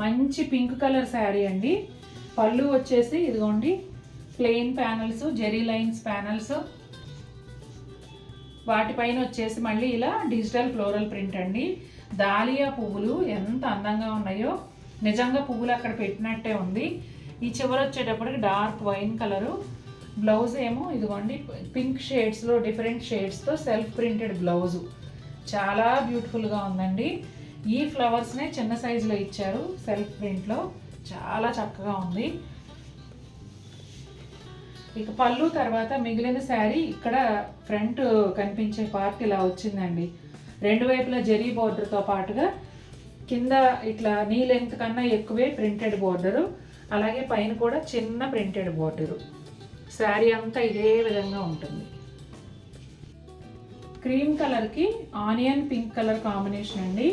మంచి pink colour sari అండి. పళ్ళు వచ్చేసి ఇదిగోండి ప్లెయిన్ ప్యానల్స్, జెరీ లైన్స్ ప్యానల్స్, వాటిపైన వచ్చేసి మళ్ళీ ఇలా డిజిటల్ ఫ్లోరల్ ప్రింట్ అండి. దాలియా పువ్వులు ఎంత అందంగా ఉన్నాయో, నిజంగా పువ్వులు అక్కడ పెట్టినట్టే ఉంది. ఈ చివర వచ్చేటప్పటికి డార్క్ వైన్ కలరు. బ్లౌజ్ ఏమో ఇదిగోండి పింక్ షేడ్స్లో డిఫరెంట్ షేడ్స్తో సెల్ఫ్ ప్రింటెడ్ బ్లౌజు. చాలా బ్యూటిఫుల్గా ఉందండి. ఈ ఫ్లవర్స్నే చిన్న సైజులో ఇచ్చారు సెల్ఫ్ ప్రింట్లో, చాలా చక్కగా ఉంది. ఇక పళ్ళు తర్వాత మిగిలిన శారీ ఇక్కడ ఫ్రంట్ కనిపించే పార్ట్ ఇలా వచ్చిందండి. రెండు వైపులా జరీ బోర్డర్తో పాటుగా కింద ఇట్లా నీ లెంగ్త్ కన్నా ఎక్కువే ప్రింటెడ్ బోర్డరు, అలాగే పైన కూడా చిన్న ప్రింటెడ్ బోర్డరు. శారీ అంతా ఇదే విధంగా ఉంటుంది. క్రీమ్ కలర్కి ఆనియన్ పింక్ కలర్ కాంబినేషన్ అండి.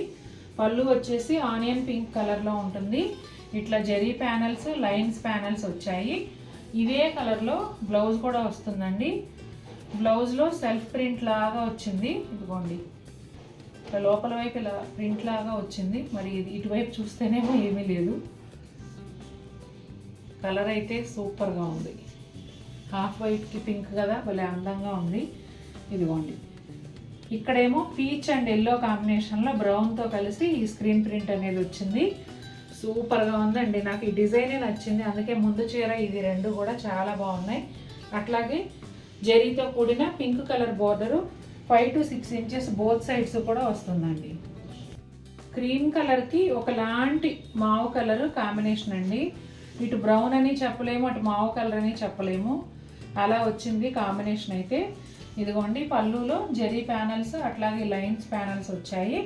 పళ్ళు వచ్చేసి ఆనియన్ పింక్ కలర్లో ఉంటుంది. ఇట్లా జరీ ప్యానల్స్, లైన్స్ ప్యానల్స్ వచ్చాయి. ఇవే కలర్లో బ్లౌజ్ కూడా వస్తుందండి. బ్లౌజ్లో సెల్ఫ్ ప్రింట్ లాగా వచ్చింది. ఇదిగోండి లోపల వైపు ఇలా ప్రింట్ లాగా వచ్చింది. మరి ఇది ఇటువైపు చూస్తేనేమో ఏమీ లేదు. కలర్ అయితే సూపర్గా ఉంది. హాఫ్ వైట్కి పింక్ కదా, భలే అందంగా ఉంది. ఇదిగోండి ఇక్కడేమో పీచ్ అండ్ ఎల్లో కాంబినేషన్లో బ్రౌన్తో కలిసి ఈ స్క్రీన్ ప్రింట్ అనేది వచ్చింది. సూపర్గా ఉందండి. నాకు ఈ డిజైనే నచ్చింది, అందుకే ముందు చీర ఇది రెండు కూడా చాలా బాగున్నాయి. అట్లాగే జరీతో కూడిన pink colour border 5 to 6 inches both sides కూడా వస్తుందండి. క్రీమ్ కలర్కి ఒకలాంటి మావు కలర్ కాంబినేషన్ అండి. ఇటు బ్రౌన్ అని చెప్పలేము, అటు మావు కలర్ అని చెప్పలేము, అలా వచ్చింది కాంబినేషన్ అయితే. ఇదిగోండి పళ్ళులో జరీ ప్యానల్స్ అట్లాగే లైన్స్ ప్యానల్స్ వచ్చాయి.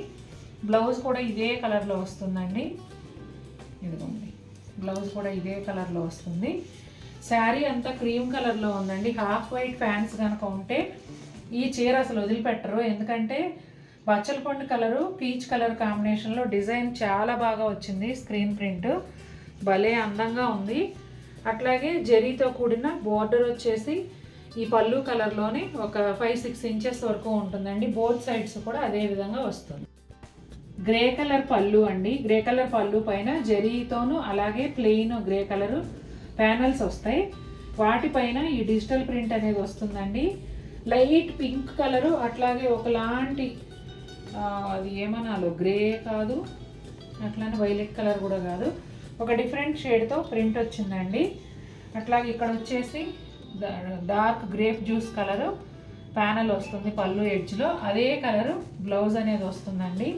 బ్లౌజ్ కూడా ఇదే కలర్లో వస్తుందండి. ఇదిగోండి బ్లౌజ్ కూడా ఇదే కలర్లో వస్తుంది. శారీ అంతా క్రీమ్ కలర్లో ఉందండి. హాఫ్ వైట్ ఫ్యాన్స్ కనుక ఉంటే ఈ చీర అసలు వదిలిపెట్టరు, ఎందుకంటే బచ్చల పండు కలరు పీచ్ కలర్ కాంబినేషన్లో డిజైన్ చాలా బాగా వచ్చింది. స్క్రీన్ ప్రింట్ భలే అందంగా ఉంది. అట్లాగే జరీతో కూడిన బోర్డర్ వచ్చేసి ఈ పళ్ళు కలర్లోనే ఒక 5-6 inches వరకు ఉంటుందండి. బోత్ సైడ్స్ కూడా అదే విధంగా వస్తుంది. గ్రే కలర్ పళ్ళు అండి. గ్రే కలర్ పళ్ళు పైన జరీతోనూ అలాగే ప్లెయిన్ గ్రే కలర్ ప్యానల్స్ వస్తాయి. వాటిపైన ఈ డిజిటల్ ప్రింట్ అనేది వస్తుందండి. లైట్ పింక్ కలరు అట్లాగే ఒకలాంటి అది ఏమనాలో గ్రే కాదు, అట్లానే వైలెట్ కలర్ కూడా కాదు, ఒక డిఫరెంట్ షేడ్తో ప్రింట్ వచ్చిందండి. అట్లాగే ఇక్కడ వచ్చేసి dark grape juice colour panel వస్తుంది పళ్ళు ఎడ్జ్లో, అదే కలరు బ్లౌజ్ అనేది వస్తుందండి.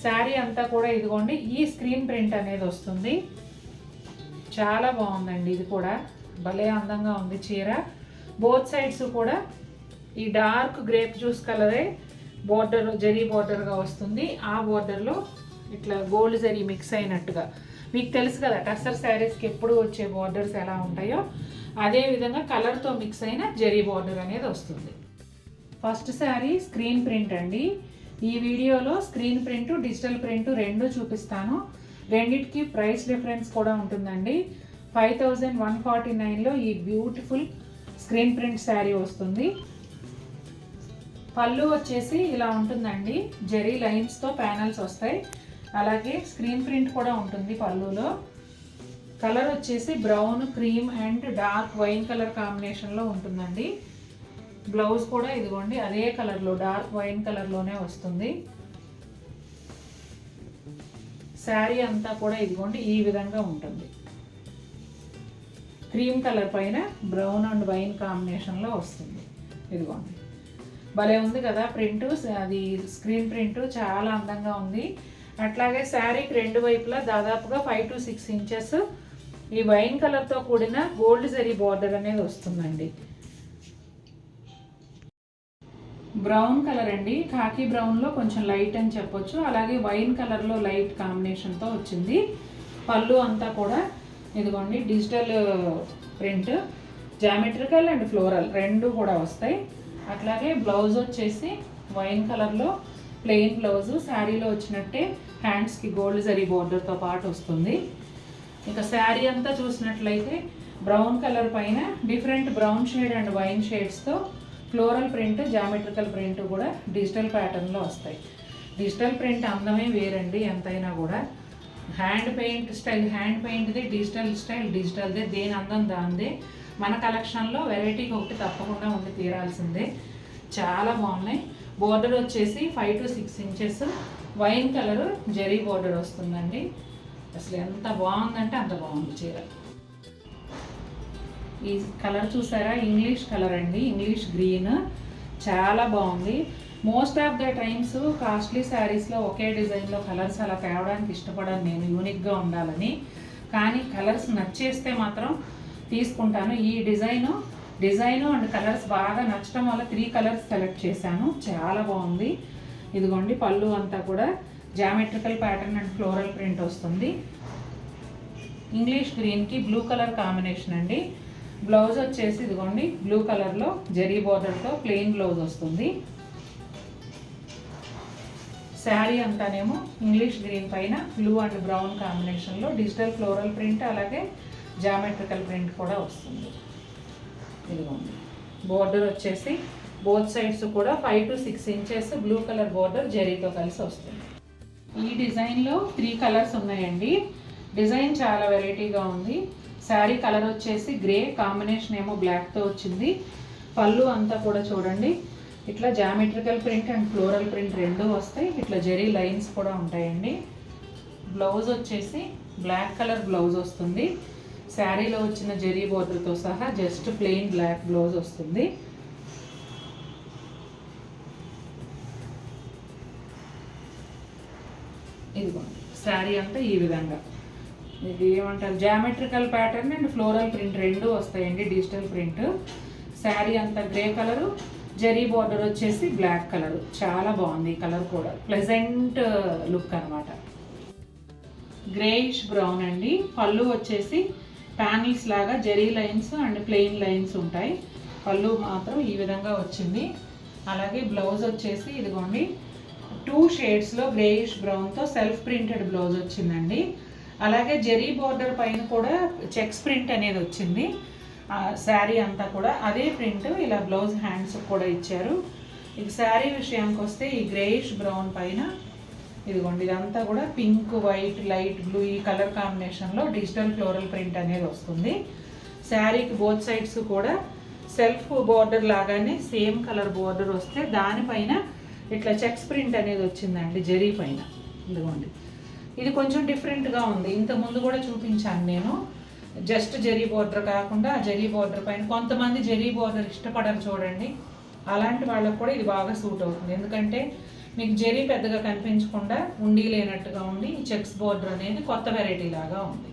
శారీ అంతా కూడా ఇదిగోండి ఈ స్క్రీన్ ప్రింట్ అనేది వస్తుంది. చాలా బాగుందండి. ఇది కూడా భలే అందంగా ఉంది చీర. బోత్ సైడ్స్ కూడా ఈ డార్క్ గ్రేప్ జ్యూస్ కలరే బోర్డర్ జరీ బోర్డర్గా వస్తుంది. ఆ బోర్డర్లో ఇట్లా గోల్డ్ జరీ మిక్స్ అయినట్టుగా, మీకు తెలుసు కదా టస్సర్ శారీస్కి ఎప్పుడు వచ్చే బోర్డర్స్ ఎలా ఉంటాయో అదే విధంగా కలర్తో మిక్స్ అయిన జరీ బోర్డర్ అనేది వస్తుంది. ఫస్ట్ శారీ స్క్రీన్ ప్రింట్ అండి. ఈ వీడియోలో స్క్రీన్ ప్రింట్ డిజిటల్ ప్రింట్ రెండు చూపిస్తాను. రెండిటికి ప్రైస్ డిఫరెన్స్ కూడా ఉంటుందండి. 5149లో ఈ బ్యూటిఫుల్ స్క్రీన్ ప్రింట్ శారీ వస్తుంది. పళ్ళు వచ్చేసి ఇలా ఉంటుందండి. జరీ లైన్స్తో ప్యానల్స్ వస్తాయి. అలాగే స్క్రీన్ ప్రింట్ కూడా ఉంటుంది పళ్ళులో. కలర్ వచ్చేసి brown, cream and dark wine colour కాంబినేషన్లో ఉంటుందండి. బ్లౌజ్ కూడా ఇదిగోండి అదే కలర్లో డార్క్ వైన్ కలర్లోనే వస్తుంది. శారీ అంతా కూడా ఇదిగోండి ఈ విధంగా ఉంటుంది. క్రీమ్ కలర్ పైన బ్రౌన్ అండ్ వైన్ కాంబినేషన్లో వస్తుంది. ఇదిగోండి భలే ఉంది కదా ప్రింట్. అది స్క్రీన్ ప్రింట్ చాలా అందంగా ఉంది. అట్లాగే శారీకి రెండు వైపులా దాదాపుగా 5 to 6 inches ఈ వైన్ కలర్తో కూడిన గోల్డ్ జరీ బార్డర్ అనేది వస్తుందండి. బ్రౌన్ కలర్ అండి. కాకి బ్రౌన్లో కొంచెం లైట్ అని చెప్పొచ్చు. అలాగే వైన్ కలర్లో లైట్ కాంబినేషన్తో వచ్చింది. పళ్ళు అంతా కూడా ఇదిగోండి digital print, geometrical and floral రెండు కూడా వస్తాయి. అట్లాగే బ్లౌజ్ వచ్చేసి వైన్ కలర్లో ప్లెయిన్ బ్లౌజు, శారీలో వచ్చినట్టే హ్యాండ్స్కి గోల్డ్ జరీ బోర్డర్తో పాటు వస్తుంది. ఇక శారీ అంతా చూసినట్లయితే బ్రౌన్ కలర్ పైన different brown shade and wine షేడ్స్తో ఫ్లోరల్ ప్రింట్, జామెట్రికల్ ప్రింట్ కూడా డిజిటల్ ప్యాటర్న్లో వస్తాయి. డిజిటల్ ప్రింట్ అందమే వేరండి ఎంతైనా కూడా. హ్యాండ్ పెయింట్ది డిజిటల్ స్టైల్ డిజిటల్దే, దేని అందం దాందే. మన కలెక్షన్లో వెరైటీకి ఒకటి తప్పకుండా ఉండి తీరాల్సిందే. చాలా బాగున్నాయి. బోర్డర్ వచ్చేసి 5 to 6 inches wine colour zari border వస్తుందండి. అసలు ఎంత బాగుందంటే అంత బాగుంది చీర. ఈ కలర్ చూసారా, ఇంగ్లీష్ కలర్ అండి, ఇంగ్లీష్ గ్రీన్. చాలా బాగుంది. Most of the times costly శారీస్లో ఒకే డిజైన్లో కలర్స్ అలా తేవడానికి ఇష్టపడను నేను, యూనిక్గా ఉండాలని. కానీ కలర్స్ నచ్చేస్తే మాత్రం తీసుకుంటాను. ఈ డిజైను అండ్ కలర్స్ బాగా నచ్చడం వల్ల 3 కలర్స్ సెలెక్ట్ చేశాను. చాలా బాగుంది. ఇదిగోండి పళ్ళు అంతా కూడా geometrical pattern and floral print వస్తుంది. ఇంగ్లీష్ గ్రీన్కి బ్లూ కలర్ కాంబినేషన్ అండి. బ్లౌజ్ వచ్చేసి ఇదిగోండి బ్లూ కలర్లో జరీ బోర్డర్తో ప్లెయిన్ బ్లౌజ్ వస్తుంది. శారీ అంతానేమో ఇంగ్లీష్ గ్రీన్ పైన బ్లూ అండ్ బ్రౌన్ కాంబినేషన్లో డిజిటల్ ఫ్లోరల్ ప్రింట్ అలాగే జామెట్రికల్ ప్రింట్ కూడా వస్తుంది. ఇదిగోండి బోర్డర్ వచ్చేసి బోత్ సైడ్స్ కూడా 5 to 6 inches blue colour border జరీతో కలిసి వస్తుంది. ఈ డిజైన్లో 3 కలర్స్ ఉన్నాయండి. డిజైన్ చాలా వెరైటీగా ఉంది. శారీ కలర్ వచ్చేసి గ్రే, కాంబినేషన్ ఏమో బ్లాక్తో వచ్చింది. పళ్ళు అంతా కూడా చూడండి ఇట్లా geometrical print and floral print రెండూ వస్తాయి. ఇట్లా జరీ లైన్స్ కూడా ఉంటాయండి. బ్లౌజ్ వచ్చేసి బ్లాక్ కలర్ బ్లౌజ్ వస్తుంది. శారీలో వచ్చిన జరీ బోర్డర్తో సహా జస్ట్ ప్లెయిన్ బ్లాక్ బ్లౌజ్ వస్తుంది. ఇదిగోండి శారీ అంతా ఈ విధంగా, ఇది ఏమంటారు geometrical pattern and floral print రెండూ వస్తాయండి, డిజిటల్ ప్రింట్. శారీ అంతా గ్రే కలరు, జరీ బార్డర్ వచ్చేసి బ్లాక్ కలర్. చాలా బాగుంది ఈ కలర్ కూడా, ప్లెజెంట్ లుక్ అనమాట. గ్రేయిష్ బ్రౌన్ అండి. పళ్ళు వచ్చేసి ప్యానల్స్ లాగా zari lines and plain lines ఉంటాయి. పళ్ళు మాత్రం ఈ విధంగా వచ్చింది. అలాగే బ్లౌజ్ వచ్చేసి ఇదిగోండి 2 షేడ్స్లో గ్రేయిష్ బ్రౌన్తో సెల్ఫ్ ప్రింటెడ్ బ్లౌజ్ వచ్చిందండి. అలాగే జరీ బార్డర్ పైన కూడా చెక్స్ ప్రింట్ అనేది వచ్చింది. శారీ అంతా కూడా అదే ప్రింట్, ఇలా బ్లౌజ్ హ్యాండ్స్ కూడా ఇచ్చారు. ఇక శారీ విషయానికి వస్తే ఈ గ్రేయిష్ బ్రౌన్ పైన ఇదిగోండి ఇదంతా కూడా పింక్, వైట్, లైట్ బ్లూ ఈ కలర్ కాంబినేషన్లో డిజిటల్ ఫ్లోరల్ ప్రింట్ అనేది వస్తుంది. శారీకి బోత్ సైడ్స్ కూడా సెల్ఫ్ బోర్డర్ లాగానే సేమ్ కలర్ బోర్డర్ వస్తే దానిపైన ఇట్లా చెక్స్ ప్రింట్ అనేది వచ్చిందండి జరీ పైన. ఇదిగోండి ఇది కొంచెం డిఫరెంట్గా ఉంది. ఇంతకుముందు కూడా చూపించాను నేను, జస్ట్ జరీ బోర్డర్ కాకుండా జరీ బోర్డర్ పైన కొంతమంది జరీ బోర్డర్ ఇష్టపడరు చూడండి, అలాంటి వాళ్ళకు కూడా ఇది బాగా సూట్ అవుతుంది. ఎందుకంటే మీకు జరీ పెద్దగా కనిపించకుండా ఉండి లేనట్టుగా ఉండి చెక్స్ బోర్డర్ అనేది కొత్త వెరైటీ లాగా ఉంది.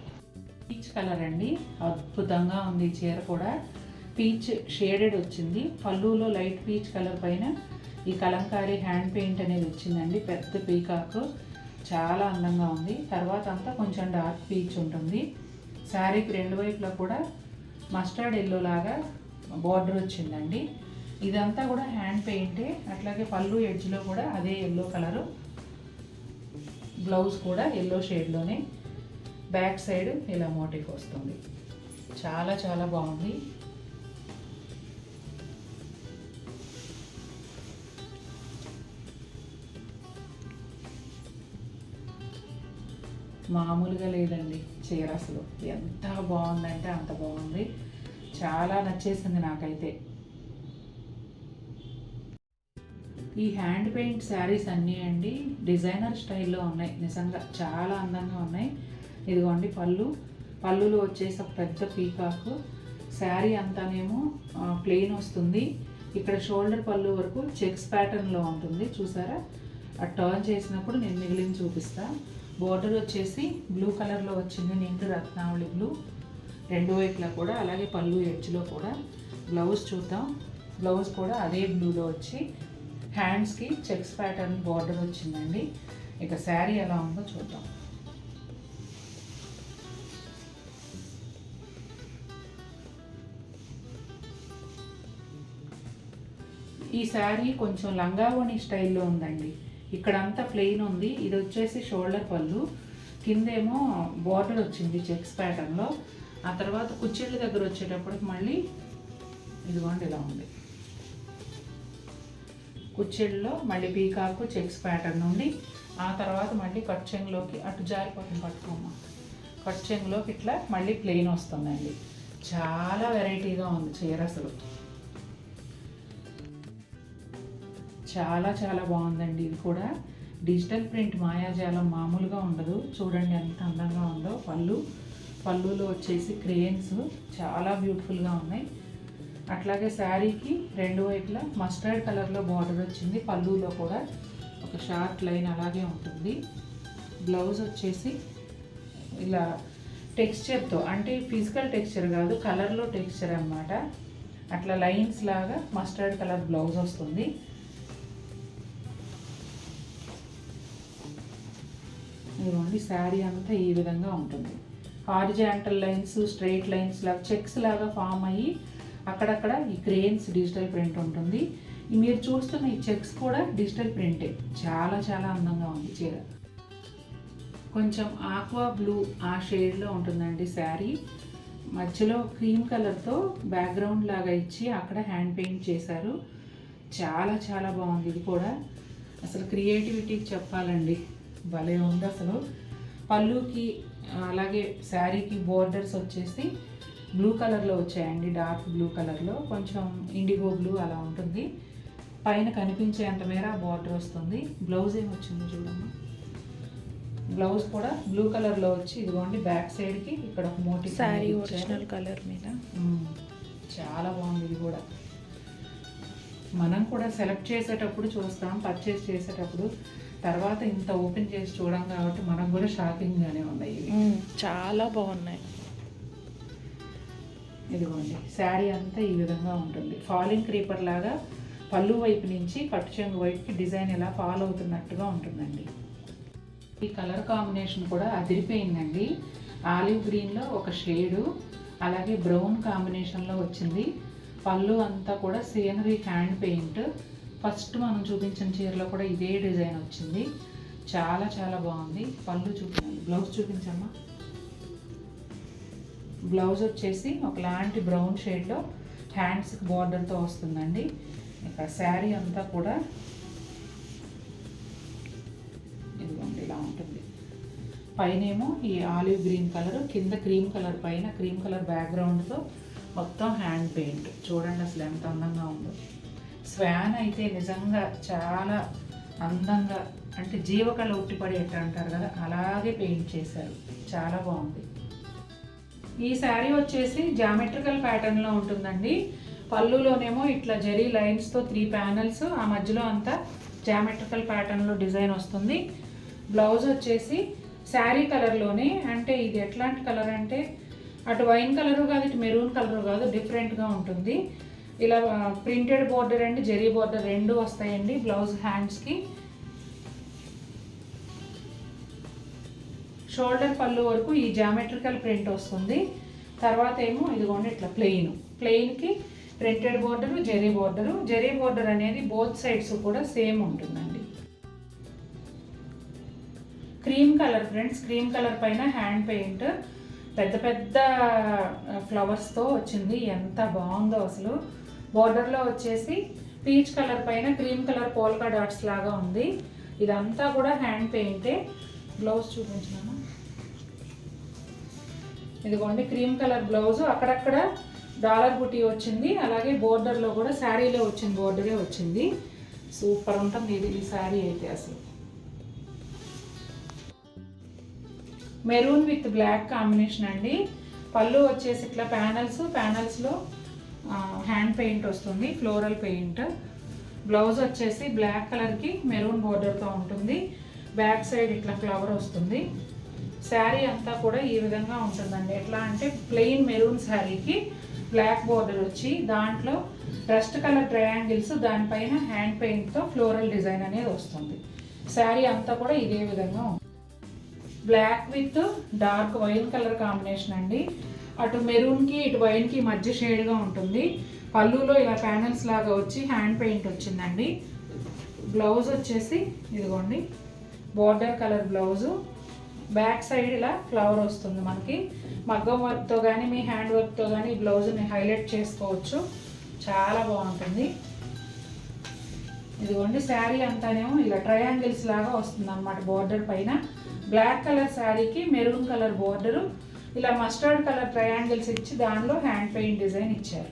పీచ్ కలర్ అండి, అద్భుతంగా ఉంది ఈ చీర కూడా. పీచ్ షేడెడ్ వచ్చింది. పళ్ళులో లైట్ పీచ్ కలర్ పైన ఈ కలంకారీ హ్యాండ్ పెయింట్ అనేది వచ్చిందండి, పెద్ద పీకాక్. చాలా అందంగా ఉంది. తర్వాత అంతా కొంచెం డార్క్ పీచ్ ఉంటుంది. శారీకి రెండు వైపులా కూడా మస్టర్డ్ ఎల్లో లాగా బార్డర్ వచ్చిందండి. ఇదంతా కూడా హ్యాండ్ పెయింటే. అట్లాగే పళ్ళు ఎడ్జ్లో కూడా అదే ఎల్లో కలరు. బ్లౌజ్ కూడా ఎల్లో షేడ్లోనే. బ్యాక్ సైడ్ ఇలా మోటిఫ్ వస్తుంది. చాలా చాలా బాగుంది. మామూలుగా లేదండి చీర, అసలు ఎంత బాగుందంటే అంత బాగుంది. చాలా నచ్చేసింది నాకైతే. ఈ హ్యాండ్ పెయింట్ శారీస్ అన్నీ అండి డిజైనర్ స్టైల్లో ఉన్నాయి, నిజంగా చాలా అందంగా ఉన్నాయి. ఇదిగోండి పళ్ళులో వచ్చేసి ఒక పెద్ద పీకాకు. శారీ అంతానేమో ప్లెయిన్ వస్తుంది. ఇక్కడ షోల్డర్ పళ్ళు వరకు చెక్స్ ప్యాటర్న్లో ఉంటుంది చూసారా. ఆ టర్న్ చేసినప్పుడు నేను మిగిలిన చూపిస్తా. బోర్డర్ వచ్చేసి బ్లూ కలర్లో వచ్చింది, నిండు రత్నావళి బ్లూ రెండు వైపులా కూడా. అలాగే పళ్ళు ఎడ్జ్లో కూడా. బ్లౌజ్ చూద్దాం. బ్లౌజ్ కూడా అదే బ్లూలో వచ్చి హ్యాండ్స్కి చెక్స్ ప్యాటర్న్ బార్డర్ వచ్చిందండి. ఇక శారీ ఎలా ఉందో చూద్దాం. ఈ శారీ కొంచెం లంగావోణి స్టైల్లో ఉందండి. ఇక్కడంతా ప్లెయిన్ ఉంది. ఇది వచ్చేసి షోల్డర్ పళ్ళు, కిందేమో బార్డర్ వచ్చింది చెక్స్ ప్యాటర్న్లో. ఆ తర్వాత కుచ్చిళ్ళ దగ్గర వచ్చేటప్పటికి మళ్ళీ ఇదిగోండి ఇలా ఉంది. కుచ్చిళ్ళలో మళ్ళీ పీకాకు చెక్స్ ప్యాటర్న్ నుండి ఆ తర్వాత మళ్ళీ కట్ చెంగులోకి అటు జారిపోతుంది పట్టుకోమ్మ. కట్ చెంగులోకి ఇట్లా మళ్ళీ ప్లెయిన్ వస్తుందండి. చాలా వెరైటీగా ఉంది చీర, అసలు చాలా చాలా బాగుందండి. ఇది కూడా డిజిటల్ ప్రింట్ మాయాజాలం మామూలుగా ఉండదు. చూడండి ఎంత అందంగా ఉందో. పళ్ళులో వచ్చేసి క్రేన్స్ చాలా బ్యూటిఫుల్గా ఉన్నాయి. అట్లాగే శారీకి రెండు వైపులా మస్టర్డ్ కలర్లో బార్డర్ వచ్చింది. పళ్ళులో కూడా ఒక షార్ట్ లైన్ అలాగే ఉంటుంది. బ్లౌజ్ వచ్చేసి ఇలా టెక్స్చర్తో, అంటే ఫిజికల్ టెక్స్చర్ కాదు, కలర్లో టెక్స్చర్ అన్నమాట. అట్లా లైన్స్ లాగా మస్టర్డ్ కలర్ బ్లౌజ్ వస్తుంది. ఇదిగోండి శారీ అంతా ఈ విధంగా ఉంటుంది. హారిజాంటల్ లైన్స్, స్ట్రైట్ లైన్స్ లాగా చెక్స్ లాగా ఫామ్ అయ్యి అక్కడక్కడ ఈ క్రేన్స్ డిజిటల్ ప్రింట్ ఉంటుంది. మీరు చూస్తున్న ఈ చెక్స్ కూడా డిజిటల్ ప్రింటే. చాలా చాలా అందంగా ఉంది చీర. కొంచెం ఆక్వా బ్లూ ఆ షేడ్లో ఉంటుందండి శారీ. మధ్యలో క్రీమ్ కలర్తో బ్యాక్గ్రౌండ్ లాగా ఇచ్చి అక్కడ హ్యాండ్ పెయింట్ చేశారు. చాలా చాలా బాగుంది. ఇది కూడా అసలు క్రియేటివిటీకి చెప్పాలండి, భలే ఉంది అసలు. పళ్ళుకి అలాగే శారీకి బోర్డర్స్ వచ్చేసి బ్లూ కలర్లో వచ్చాయండి. డార్క్ బ్లూ కలర్లో, కొంచెం ఇండిగో బ్లూ అలా ఉంటుంది. పైన కనిపించేంత మేర బార్డర్ వస్తుంది. బ్లౌజ్ ఏమొచ్చింది చూడమ్మా. బ్లౌజ్ కూడా బ్లూ కలర్లో వచ్చి ఇదిగోండి బ్యాక్ సైడ్కి ఇక్కడ ఒక మోటివ్ శారీ ఒరిజినల్ కలర్ మీద. చాలా బాగుంది. ఇది కూడా మనం కూడా సెలెక్ట్ చేసేటప్పుడు చూస్తాం, పర్చేస్ చేసేటప్పుడు. తర్వాత ఇంత ఓపెన్ చేసి చూడం కాబట్టి మనకు కూడా షాకింగ్గానే ఉన్నాయి. చాలా బాగున్నాయి. ఇదిగోండి శారీ అంతా ఈ విధంగా ఉంటుంది. ఫాలింగ్ క్రీపర్ లాగా పళ్ళు వైపు నుంచి కట్టు చెంగు వైపుకి డిజైన్ ఇలా ఫాలో అవుతున్నట్టుగా ఉంటుందండి. ఈ కలర్ కాంబినేషన్ కూడా అదిరిపోయిందండి. ఆలివ్ గ్రీన్లో ఒక షేడు, అలాగే బ్రౌన్ కాంబినేషన్లో వచ్చింది. పళ్ళు అంతా కూడా సీనరీ హ్యాండ్ పెయింట్. ఫస్ట్ మనం చూపించిన చీరలో కూడా ఇదే డిజైన్ వచ్చింది. చాలా చాలా బాగుంది. పళ్ళు చూపించండి. బ్లౌజ్ చూపించమ్మా. బ్లౌజ్ వచ్చేసి ఒకలాంటి బ్రౌన్ షేడ్లో హ్యాండ్స్కి బార్డర్తో వస్తుందండి. ఇక్కడ శారీ అంతా కూడా ఇదిగోండి ఇలా ఉంటుంది. పైనేమో ఈ ఆలివ్ గ్రీన్ కలర్, కింద క్రీమ్ కలర్, పైన క్రీమ్ కలర్ బ్యాక్గ్రౌండ్తో మొత్తం హ్యాండ్ పెయింట్. చూడండి అసలు ఎంత అందంగా ఉందో. స్వాన్ అయితే నిజంగా చాలా అందంగా, అంటే జీవకళ ఉట్టిపడేట అంటారు కదా, అలాగే పెయింట్ చేశారు. చాలా బాగుంది. ఈ శారీ వచ్చేసి జామెట్రికల్ ప్యాటర్న్లో ఉంటుందండి. పళ్ళులోనేమో ఇట్లా జరీ లైన్స్తో 3 ప్యానల్స్, ఆ మధ్యలో అంతా జామెట్రికల్ ప్యాటర్న్లో డిజైన్ వస్తుంది. బ్లౌజ్ వచ్చేసి శారీ కలర్లోనే, అంటే ఇది ఎట్లాంటి కలర్ అంటే అటు వైన్ కలరు కాదు, ఇటు మెరూన్ కలరు కాదు, డిఫరెంట్గా ఉంటుంది. ఇలా ప్రింటెడ్ బోర్డర్ అండి, జరీ బోర్డర్ రెండు వస్తాయండి బ్లౌజ్ హ్యాండ్స్కి. షోల్డర్ పళ్ళు వరకు ఈ జామెట్రికల్ ప్రింట్ వస్తుంది. తర్వాత ఏమో ఇదిగోండి ఇట్లా ప్లెయిన్కి ప్రింటెడ్ బోర్డరు, జరీ బోర్డర్ అనేది బోత్ సైడ్స్ కూడా సేమ్ ఉంటుందండి. Cream colour friends, cream colour పైన హ్యాండ్ పెయింట్ పెద్ద పెద్ద ఫ్లవర్స్తో వచ్చింది. ఎంత బాగుందో అసలు. బోర్డర్లో వచ్చేసి పీచ్ కలర్ పైన క్రీమ్ కలర్ పోల్కా డాట్స్ లాగా ఉంది. ఇదంతా కూడా హ్యాండ్ పెయింటే. బ్లౌజ్ చూపించినాను. ఇదిగోండి క్రీమ్ కలర్ బ్లౌజ్, అక్కడక్కడ డాలర్ బుటీ వచ్చింది. అలాగే బోర్డర్లో కూడా శారీలో వచ్చిన బోర్డరే వచ్చింది. సూపర్ ఉంటుంది ఇది ఈ శారీ అయితే అసలు. మెరూన్ విత్ బ్లాక్ కాంబినేషన్ అండి. పళ్ళు వచ్చేసి ఇట్లా ప్యానల్స్లో హ్యాండ్ పెయింట్ వస్తుంది, ఫ్లోరల్ పెయింట్. బ్లౌజ్ వచ్చేసి బ్లాక్ కలర్కి మెరూన్ బోర్డర్తో ఉంటుంది. బ్యాక్ సైడ్ ఇట్లా ఫ్లవర్ వస్తుంది. శారీ అంతా కూడా ఈ విధంగా ఉంటుందండి. ఎట్లా అంటే ప్లెయిన్ మెరూన్ శారీకి బ్లాక్ బోర్డర్ వచ్చి దాంట్లో రస్ట్ కలర్ ట్రయాంగిల్స్, దానిపైన హ్యాండ్ పెయింట్తో ఫ్లోరల్ డిజైన్ అనేది వస్తుంది. శారీ అంతా కూడా ఇదే విధంగా ఉంటుంది. Black with dark wine colour combination అండి. అటు మెరూన్కి ఇటు వైన్కి మధ్య షేడ్గా ఉంటుంది. పళ్ళులో ఇలా ప్యానల్స్ లాగా వచ్చి హ్యాండ్ పెయింట్ వచ్చిందండి. బ్లౌజ్ వచ్చేసి ఇదిగోండి border colour blouse. Back side ఇలా ఫ్లవర్ వస్తుంది మనకి. మగ్గం వర్క్తో కానీ మీ హ్యాండ్ వర్క్తో కానీ ఈ బ్లౌజ్ని హైలైట్ చేసుకోవచ్చు. చాలా బాగుంటుంది. ఇదిగోండి శారీ అంతానేమో ఇలా ట్రయాంగిల్స్ లాగా వస్తుంది అన్నమాట బోర్డర్ పైన. బ్లాక్ కలర్ శారీకి మెరూన్ కలర్ బోర్డరు, ఇలా మస్టర్డ్ కలర్ ట్రయాంగిల్స్ ఇచ్చి దానిలో హ్యాండ్ పెయింట్ డిజైన్ ఇచ్చారు.